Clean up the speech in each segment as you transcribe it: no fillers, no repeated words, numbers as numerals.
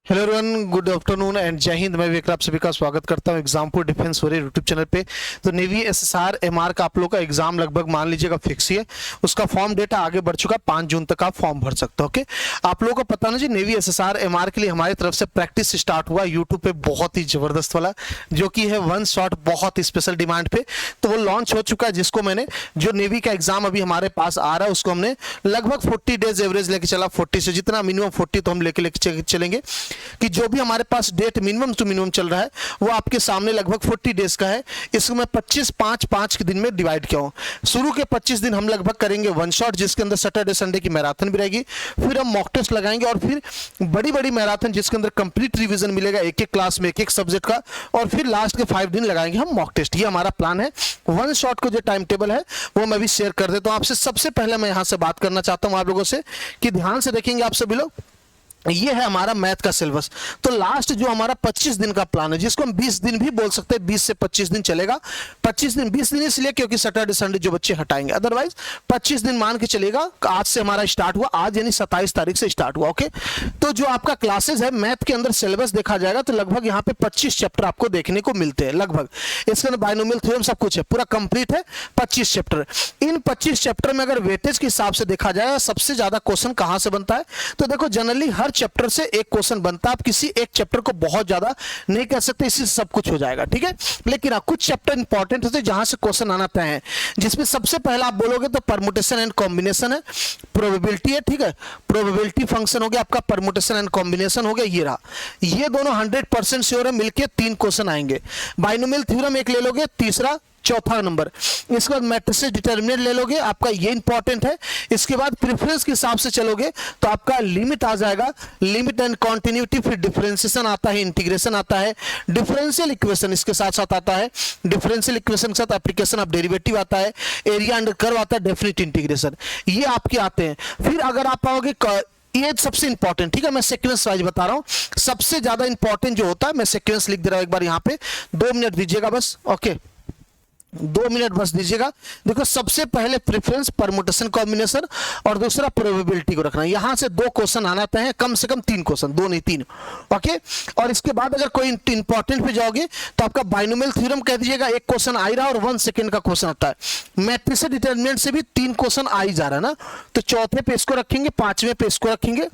Hello everyone, good afternoon and जय हिंद। मैं विक्रम, आप सभी का स्वागत करता हूं Exampur defence warrior YouTube channel पे। तो नेवी एसएसआर एमआर का आप लोग का एग्जाम लगभग मान लीजिएगा फिक्स ही है। उसका फॉर्म डेटा आगे बढ़ चुका, 5 जून तक आप फॉर्म भर सकते हो। ओके, आप लोगों को पता ना जी, नेवी एसएसआर एमआर के लिए हमारी तरफ से प्रैक्टिस स्टार्ट हुआ यूट्यूब पे, बहुत ही जबरदस्त वाला, जो कि है वन शॉट, बहुत स्पेशल डिमांड पे। तो वो लॉन्च हो चुका है, जिसको मैंने, जो नेवी का एग्जाम अभी हमारे पास आ रहा है, उसको हमने लगभग 40 डेज एवरेज लेके चला। 40 से जितना मिनिमम 40 तो हम लेके चलेंगे कि जो भी हमारे पास डेट मिनिमम टू मिनिमम चल रहा है वो आपके सामने लगभग 40 डेज का है। इसको मैं 25-5-5 के दिन में डिवाइड किया हूं। शुरू के 25 दिन हम लगभग करेंगे वन शॉट, जिसके अंदर सैटरडे संडे की मैराथन भी रहेगी। फिर हम मॉक टेस्ट लगाएंगे और फिर बड़ी बड़ी मैराथन, जिसके अंदर कंप्लीट रिवीजन मिलेगा, एक एक क्लास में एक एक सब्जेक्ट का। और फिर लास्ट के 5 दिन लगाएंगे हम मॉक टेस्ट। ये हमारा प्लान है। वन शॉट को जो टाइम टेबल है वो मैं भी शेयर कर देता हूं आपसे। सबसे पहले मैं यहां से बात करना चाहता हूं आप लोगों से कि ध्यान से देखेंगे आप सभी लोग। ये है हमारा मैथ का सिलेबस। तो लास्ट जो हमारा 25 दिन का प्लान है, जिसको हम 20 दिन भी बोल सकते हैं, 20 से 25 दिन चलेगा। 25 दिन, 20 दिन इसलिए क्योंकि सैटरडे संडे जो बच्चे हटाएंगे, अदरवाइज 25 दिन मान के चलेगा। आज से हमारा स्टार्ट हुआ, आज यानी 27 तारीख से स्टार्ट हुआ। ओके, तो जो आपका क्लासेस है मैथ के अंदर सिलेबस देखा जाएगा तो लगभग यहाँ पे 25 चैप्टर आपको देखने को मिलते हैं लगभग। इसके अंदर बाइनोमियल थ्योरम सब कुछ है, पूरा कंप्लीट है। 25 चैप्टर। इन 25 चैप्टर में अगर वेटेज के हिसाब से देखा जाए सबसे ज्यादा क्वेश्चन कहां से बनता है, तो देखो जनरली हर चैप्टर से एक क्वेश्चन बनता है। आप किसी एक चैप्टर को बहुत ज्यादा नहीं कर सकते, इसी से सब कुछ हो जाएगा, ठीक है। लेकिन हाँ, कुछ चैप्टर इंपॉर्टेंट होते हैं जहां से क्वेश्चन आना तय है, जिसमें सबसे पहला आप बोलोगे तो परमुटेशन एंड कॉम्बिनेशन है, प्रोबेबिलिटी है, ठीक है। प्रोबेबिलिटी फंक्शन हो गया आपका, परमुटेशन एंड कॉम्बिनेशन हो गया, ये रहा। ये दोनों 100% श्योर है, मिलके 3 क्वेश्चन आएंगे। बाइनोमियल थ्योरम एक ले लोगे, तीसरा चौथा नंबर। इसके बाद मैट्रिसेस डिटर्मिनेंट ले लोगे, आपका ये इंपॉर्टेंट है। इसके बाद प्रेफरेंस के हिसाब से चलोगे तो आपका लिमिट आ जाएगा, लिमिट एंड कॉन्टिन्यूटी। फिर डिफरेंशिएशन आता है, इंटीग्रेशन आता है, डिफरेंशियल इक्वेशन इसके साथ साथ आता है, डिफरेंशियल इक्वेशन के साथ एप्लीकेशन ऑफ डेरिवेटिव आता है, एरिया अंडर कर्व आता है, डेफिनिट इंटीग्रेशन, ये आपके आते हैं। फिर अगर आप आओगे, ये सबसे इंपॉर्टेंट, ठीक है, मैं सीक्वेंस वाइज बता रहा हूं। सबसे ज्यादा इंपॉर्टेंट जो होता है, मैं सीक्वेंस लिख दे रहा हूं एक बार यहां पे, 2 मिनट दीजिएगा बस। ओके, 2 मिनट बस दीजिएगा। देखो, सबसे पहले प्रेफरेंस, परमुटेशन, कॉम्बिनेशन, और दूसरा प्रोबेबिलिटी को रखना। यहां से 2 क्वेश्चन आना तय है, कम से कम 3 क्वेश्चन, 2 नहीं 3। ओके, और इसके बाद अगर कोई इंपॉर्टेंट पे जाओगे तो आपका बाइनोमियल थ्योरम कह दीजिएगा, एक क्वेश्चन आ ही रहा और 1 सेकंड का क्वेश्चन आता है। मैट्रिसेस डिटर्मिनेंट से भी 3 क्वेश्चन आ ही जा रहा है ना, तो चौथे पे इसको रखेंगे, 5वें पे इसको रखेंगे,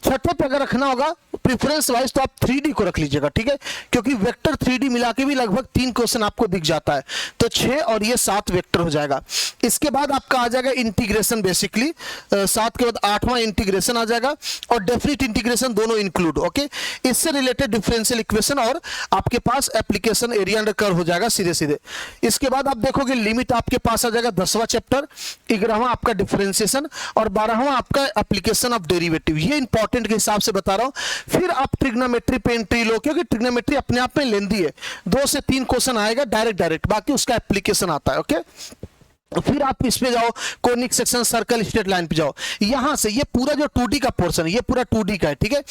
छठे पे अगर रखना होगा प्रेफरेंस वाइज तो आप 3D को रख लीजिएगा, ठीक है, क्योंकि वेक्टर 3D मिला के भी लगभग 3 क्वेश्चन आपको दिख जाता है। तो 6 और ये 7 वेक्टर हो जाएगा। इसके बाद आपका आ जाएगा इंटीग्रेशन, बेसिकली 7 के बाद 8वां इंटीग्रेशन आ जाएगा, और डेफिनिट इंटीग्रेशन दोनों इंक्लूड। ओके, इससे रिलेटेड डिफरेंशियल इक्वेशन और आपके पास एप्लीकेशन, एरिया अंडर कर्व हो जाएगा सीधे सीधे। इसके बाद आप देखोगे लिमिट आपके पास आ जाएगा 10वां चैप्टर, 11वां आपका डिफरेंशिएशन, और 12वां आपका एप्लीकेशन ऑफ डेरिवेटिव। ये इंपॉर्टेंट के हिसाब से बता रहा हूं। फिर आप ट्रिग्नोमेट्री पे एंट्री लो, क्योंकि ट्रिग्नोमेट्री अपने आप में लेंदी है। 2 से 3 क्वेश्चन आएगा डायरेक्ट, बाकी उसका एप्लीकेशन आता है। ओके, फिर आप इस पे जाओ, conic section, circle, straight line पे जाओ। यहां से ये पूरा जो 2D का पोर्शन है, ये पूरा 2D का है, ठीक है।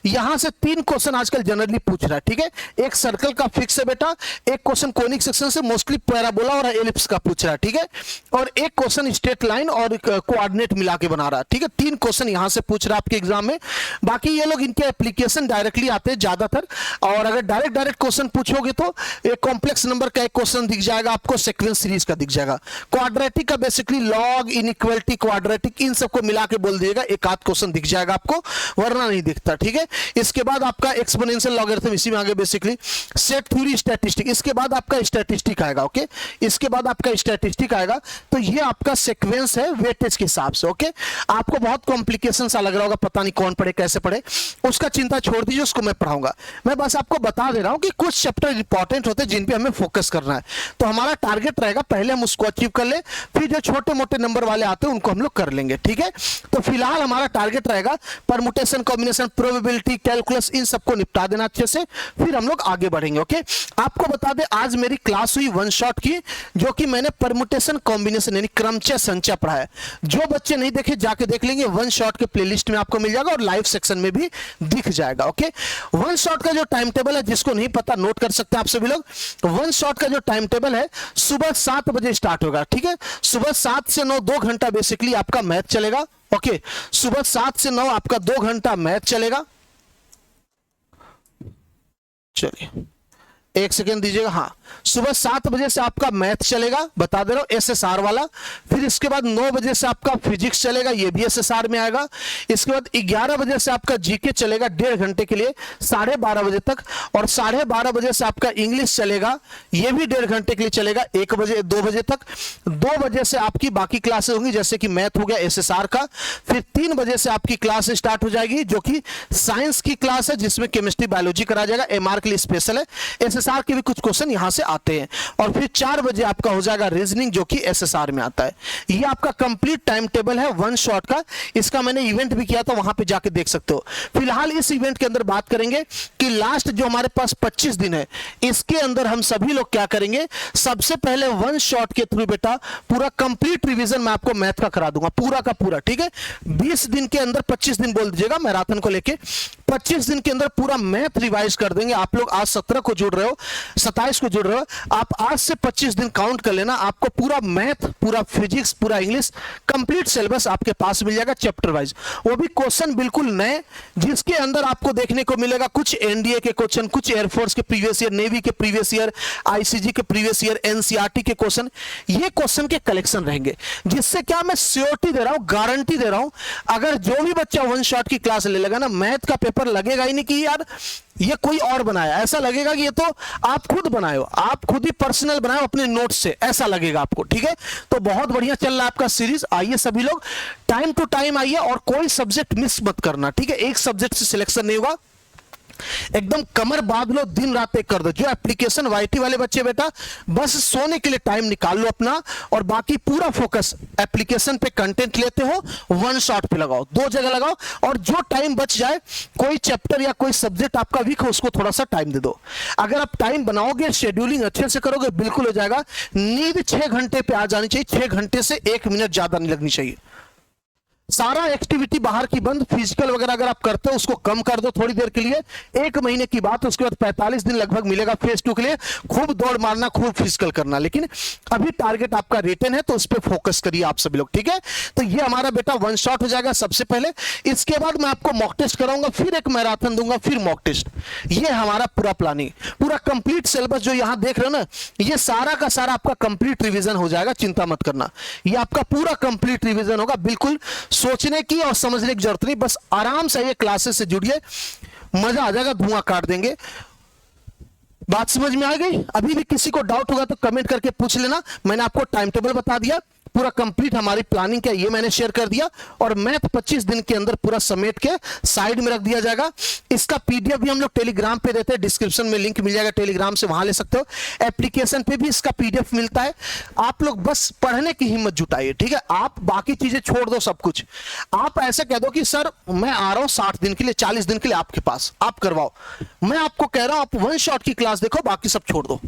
यहां से 3 क्वेश्चन आजकल जनरली पूछ रहा है, ठीक है। एक सर्कल का फिक्स है बेटा, एक क्वेश्चन कोनिक सेक्शन से मोस्टली पैराबोला और एलिप्स का पूछ रहा है, ठीक है, और एक क्वेश्चन स्ट्रेट लाइन और कोऑर्डिनेट मिला के बना रहा है, ठीक है। 3 क्वेश्चन यहां से पूछ रहा है आपके एग्जाम में। बाकी ये लोग, इनके एप्लीकेशन डायरेक्टली आते हैं ज्यादातर, और अगर डायरेक्ट क्वेश्चन पूछोगे तो एक कॉम्प्लेक्स नंबर का एक क्वेश्चन दिख जाएगा आपको, सीक्वेंस सीरीज का दिख जाएगा। क्वाड्रेटिक का बेसिकली लॉग, इनइक्वालिटी, क्वाड्रेटिक, इन सबको मिला के बोल दिएगा, एक आध क्वेश्चन दिख जाएगा आपको, वरना नहीं दिखता, ठीक है। इसके बाद आपका एक्सपोनेंशियल लॉगरिथम इसी में आगे, बेसिकली सेट थ्योरी, स्टैटिस्टिक। इसके बाद आपका स्टैटिस्टिक आएगा। ओके, इसके बाद आपका स्टैटिस्टिक आएगा। तो ये आपका सीक्वेंस है वेटेज के हिसाब से। ओके, आपको बहुत कॉम्प्लिकेशन सा लग रहा होगा, पता नहीं कौन पढ़े कैसे पढ़े, उसका चिंता छोड़ दीजिए, उसको मैं पढ़ाऊंगा। मैं बस आपको बता दे रहा हूं कि कुछ चैप्टर इंपॉर्टेंट होते हैं जिन पे हमें फोकस करना है। तो हमारा टारगेट रहेगा पहले हम उसको अचीव कर ले, फिर जो छोटे मोटे नंबर वाले आते हैं उनको हम लोग कर लेंगे, ठीक है। तो फिलहाल हमारा टारगेट रहेगा परमुटेशन, कॉम्बिनेशन, प्रोबेबिलिटी, कैलकुलस, इन सबको निपटा देना अच्छे से, फिर हम लोग आगे बढ़ेंगे। ओके, आपको बता दें आज मेरी क्लास हुई वन शॉट की, जो कि मैंने परमुटेशन, कॉम्बिनेशन यानी क्रमचय संचय पढ़ा है। जो बच्चे नहीं देखे जाके देख लेंगे, वन शॉट के प्लेलिस्ट में आपको मिल जाएगा और लाइव सेक्शन में भी दिख जाएगा। ओके, वन शॉट का जो टाइम टेबल है, जिसको नहीं पता नोट कर सकते हैं आप सभी लोग। वन शॉट का जो टाइम टेबल है, सुबह 7 बजे स्टार्ट होगा, ठीक है। सुबह 7 से 9 2 घंटा बेसिकली आपका मैथ चलेगा। ओके, सुबह 7 से 9 आपका 2 घंटा मैथ चलेगा। चलिए एक सेकेंड दीजिएगा। हाँ, सुबह 7 बजे से आपका मैथ चलेगा, बता दे रहा हूं, एसएसआर वाला। फिर इसके बाद 9 बजे से आपका फिजिक्स चलेगा, ये भी एसएसआर में आएगा। इसके बाद 11 बजे से आपका जीके चलेगा 1.5 घंटे के लिए 12:30 बजे तक। और 12:30 बजे से आपका इंग्लिश चलेगा, ये भी 1.5 घंटे के लिए चलेगा 2 बजे तक। 2 बजे से आपकी बाकी क्लासेस होंगी, जैसे कि मैथ हो गया एसएसआर का। फिर 3 बजे से आपकी क्लास स्टार्ट हो जाएगी, जो कि साइंस की क्लास है, जिसमें केमिस्ट्री बायोलॉजी कराया जाएगा, एमआर के लिए स्पेशल है। एसएसआर के भी कुछ क्वेश्चन यहां से आते हैं। और फिर 4 बजे आपका हो जाएगा रीजनिंग, जो कि एसएसआर में आता है। ये आपका कंप्लीट टाइम टेबल है वन शॉट का। इसका मैंने इवेंट भी किया था, वहां पे जाके देख सकते हो। फिलहाल इस इवेंट के अंदर बात करेंगे कि लास्ट जो हमारे पास 25 दिन है, इसके अंदर हम सभी लोग क्या करेंगे। सबसे पहले वन शॉट के थ्रू बेटा पूरा कंप्लीट रिवीजन मैं आपको मैथ का करा दूंगा, पूरा का पूरा, ठीक है। 20 दिन के अंदर, 25 दिन बोल दीजिएगा मैराथन को लेके, 25 दिन के अंदर पूरा मैथ रिवाइज कर देंगे। आप लोग आज 17 को जुड़ रहे हो, 27 को जुड़ रहे हो, आप आज से 25 दिन काउंट कर लेना, आपको पूरा मैथ, पूरा फिजिक्स, पूरा इंग्लिश कंप्लीट सिलेबस आपके पास मिल जाएगा चैप्टर वाइज। वो भी क्वेश्चन बिल्कुल नए, जिसके अंदर आपको देखने को मिलेगा कुछ एनडीए के क्वेश्चन, कुछ एयरफोर्स के प्रीवियस ईयर, नेवी के प्रीवियस ईयर, आईसीजी के प्रीवियस ईयर, एनसीईआरटी के क्वेश्चन, ये क्वेश्चन के कलेक्शन रहेंगे। जिससे क्या मैं श्योरिटी दे रहा हूं, गारंटी दे रहा हूं, अगर जो भी बच्चा वन शॉट की क्लास ले लेगा ना, मैथ का पेपर लगेगा ही नहीं कि यार ये कोई और बनाया, ऐसा लगेगा कि ये तो आप खुद बनाए हो, आप खुद ही पर्सनल बनाए हो अपने नोट से, ऐसा लगेगा आपको, ठीक है। तो बहुत बढ़िया चल रहा है आपका सीरीज। आइए सभी लोग टाइम टू टाइम आइए, और कोई सब्जेक्ट मिस मत करना, ठीक है। एक सब्जेक्ट से सिलेक्शन नहीं होगा, एकदम कमर बांध लो, दिन रात एक कर दो। जो एप्लीकेशन वाईटी वाले बच्चे बेटा बस सोने के लिए टाइम निकाल लो अपना, और बाकी पूरा फोकस एप्लीकेशन पे कंटेंट लेते हो, वन शॉट पे लगाओ, 2 जगह लगाओ। और जो टाइम बच जाए, कोई चैप्टर या कोई सब्जेक्ट आपका वीक हो, उसको थोड़ा सा टाइम दे दो। अगर आप टाइम बनाओगे, शेड्यूलिंग अच्छे से करोगे, बिल्कुल हो जाएगा। नींद 6 घंटे पे आ जानी चाहिए, 6 घंटे से 1 मिनट ज्यादा नहीं लगनी चाहिए। सारा एक्टिविटी बाहर की बंद, फिजिकल वगैरह अगर आप करते हो उसको कम कर दो थोड़ी देर के लिए, 1 महीने की बात। उसके बाद 45 दिन लगभग मिलेगा फेज 2 के लिए। खूब दौड़ मारना, खूब फिजिकल करना, लेकिन अभी टारगेट आपका रिटन है, तो उस पर फोकस करिए आप सभी लोग, ठीक है। तो ये हमारा बेटा वन शॉट हो जाएगा सबसे पहले। इसके बाद मैं आपको मॉक टेस्ट कराऊंगा, फिर एक मैराथन दूंगा, फिर मॉक टेस्ट। ये हमारा पूरा प्लानिंग, पूरा कंप्लीट सिलेबस जो यहां देख रहे हो ना, ये सारा का सारा आपका कंप्लीट रिवीजन हो जाएगा, चिंता मत करना। ये आपका पूरा कंप्लीट रिवीजन होगा, बिल्कुल सोचने की और समझने की जरूरत नहीं, बस आराम से ये क्लासेस से जुड़िए, मजा आ जाएगा, धुआं काट देंगे। बात समझ में आ गई? अभी भी किसी को डाउट होगा तो कमेंट करके पूछ लेना। मैंने आपको टाइम टेबल बता दिया, पूरा कंप्लीट हमारी प्लानिंग क्या ये मैंने शेयर कर दिया, और मैथ 25 दिन के अंदर पूरा समेट के साइड में रख दिया जाएगा। इसका पीडीएफ भी हम लोग टेलीग्राम पे देते हैं, डिस्क्रिप्शन में लिंक मिल जाएगा टेलीग्राम से, वहां ले सकते हो। एप्लीकेशन पे भी इसका पीडीएफ मिलता है। आप लोग बस पढ़ने की हिम्मत जुटाइए, ठीक है। आप बाकी चीजें छोड़ दो, सब कुछ। आप ऐसे कह दो कि सर मैं आ रहा हूं 60 दिन के लिए, 40 दिन के लिए आपके पास, आप करवाओ। मैं आपको कह रहा हूं आप वन शॉट की क्लास देखो, बाकी सब छोड़ दो।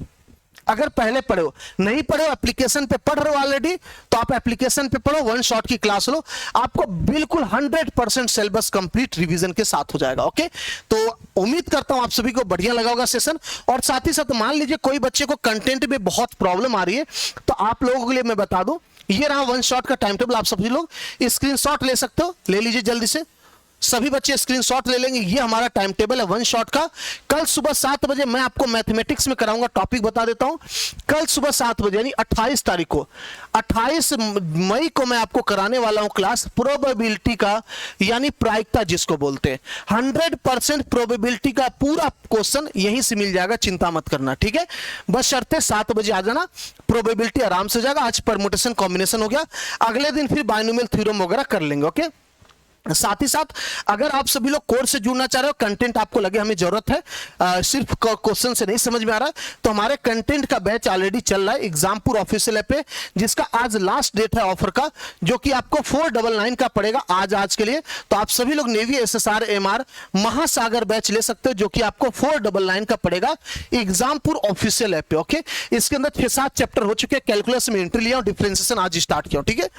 अगर पहले पढ़े हो, नहीं पढ़े हो, एप्लीकेशन पे पढ़ रहे हो ऑलरेडी, तो आप एप्लीकेशन पे पढ़ो, वन शॉट की क्लास लो, आपको बिल्कुल 100% सिलेबस कंप्लीट रिवीजन के साथ हो जाएगा। ओके, तो उम्मीद करता हूं आप सभी को बढ़िया लगा होगा सेशन। और साथ ही साथ मान लीजिए कोई बच्चे को कंटेंट में बहुत प्रॉब्लम आ रही है, तो आप लोगों के लिए मैं बता दूं, ये रहा वन शॉट का टाइम टेबल। आप सभी लोग स्क्रीनशॉट ले सकते हो, ले लीजिए जल्दी से, सभी बच्चे स्क्रीनशॉट ले लेंगे। ये हमारा टाइम टेबल है वन शॉट का। कल सुबह 7 बजे मैं आपको मैथमेटिक्स में कराऊंगा, टॉपिक बता देता हूं। कल सुबह 7 बजे यानी 28 तारीख को, 28 मई को मैं आपको कराने वाला हूं क्लास प्रोबेबिलिटी का, यानी प्रायिकता जिसको बोलते हैं। 100% प्रोबेबिलिटी का पूरा क्वेश्चन यहीं से मिल जाएगा, चिंता मत करना, ठीक है। बस शर्ते 7 बजे आ जाना, प्रोबेबिलिटी आराम से जाएगा। आज परमुटेशन कॉम्बिनेशन हो गया, अगले दिन फिर बाइनोमियल थ्योरम वगैरह कर लेंगे। ओके, साथ ही साथ अगर आप सभी लोग कोर्स से जुड़ना चाह रहे हो, कंटेंट आपको लगे हमें जरूरत है, सिर्फ क्वेश्चन से नहीं समझ में आ रहा है, तो हमारे कंटेंट का बैच ऑलरेडी चल रहा है एग्जामपुर ऑफिशियल ऐप पे, जिसका आज लास्ट डेट है ऑफर का, जो कि आपको 499 का पड़ेगा आज के लिए। तो आप सभी लोग नेवी एसएसआर एमआर महासागर बैच ले सकते हो, जो कि आपको 499 का पड़ेगा एग्जामपुर ऑफिशियल ऐप पे। ओके, इसके अंदर 6-7 चैप्टर हो चुके हैं, कैलकुलस में एंट्री लिया और डिफरेंशिएशन आज स्टार्ट किया, ठीक है।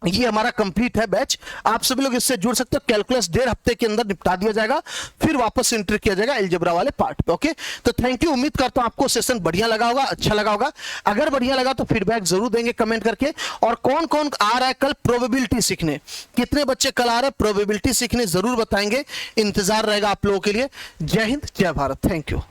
ये हमारा कंप्लीट है बैच, आप सभी लोग इससे जुड़ सकते हो। कैलकुलस 1.5 हफ्ते के अंदर निपटा दिया जाएगा, फिर वापस एंट्री किया जाएगा अलजेब्रा वाले पार्ट पे। ओके, तो थैंक यू, उम्मीद करता हूं आपको सेशन बढ़िया लगा होगा, अच्छा लगा होगा। अगर बढ़िया लगा तो फीडबैक जरूर देंगे कमेंट करके। और कौन कौन आ रहा है कल प्रोबेबिलिटी सीखने, कितने बच्चे कल आ रहे हैं प्रोबेबिलिटी सीखने, जरूर बताएंगे, इंतजार रहेगा आप लोगों के लिए। जय हिंद, जय भारत, थैंक यू।